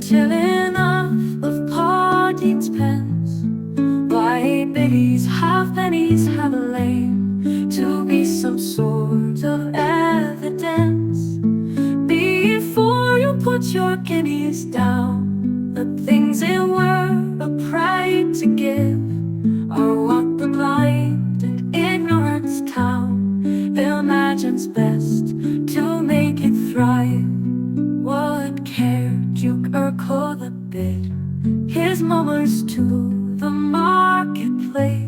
till enough of Yeats pens. Why biddies have pennies have a lame to be some sort of evidence. Before you put your guineas down, the things they were a pride to give are what the blind and ignorance town imagines best to make it thrive. What cared Duke Urkel the bid his mummers to the marketplace?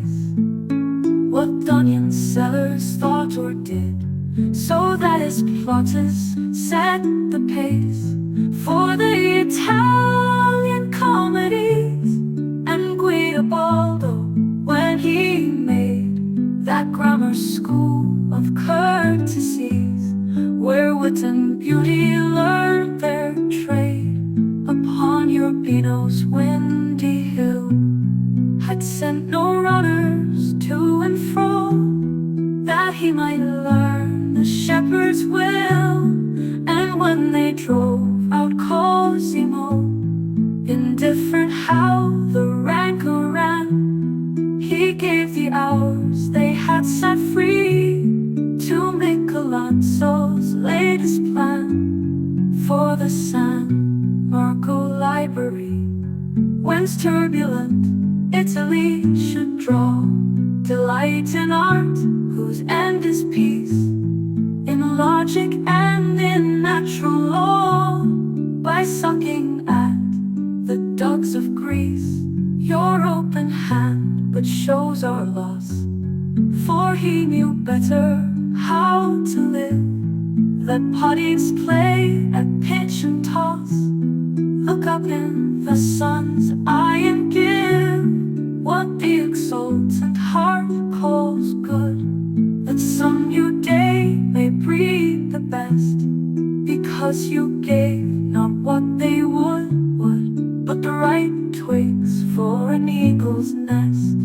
What onion sellers thought or did, so that his plotters set the pace for the Italian comedies, and Guidobaldo when he made that grammar school of courtesies, where wit and beauty learned their trade upon Urbino's windy hill, had sent no runners to and fro, that he might learn the shepherd's will. And when they drove out Cosimo, indifferent how the rancor ran, he gave the hours they had set free to Michelangelo's latest plan for the San Marco Library, whence turbulent Italy should draw delight in art, whose end is peace, in logic and in natural law, by sucking at the dogs of Greece. Your open hand but shows our loss, for he knew better how to live. Let potties play at pitch and toss, look up in the sun's eye and give what the exultant heart calls good, that some new day may breed the best, because you gave not what they would, but the right twigs for an eagle's nest.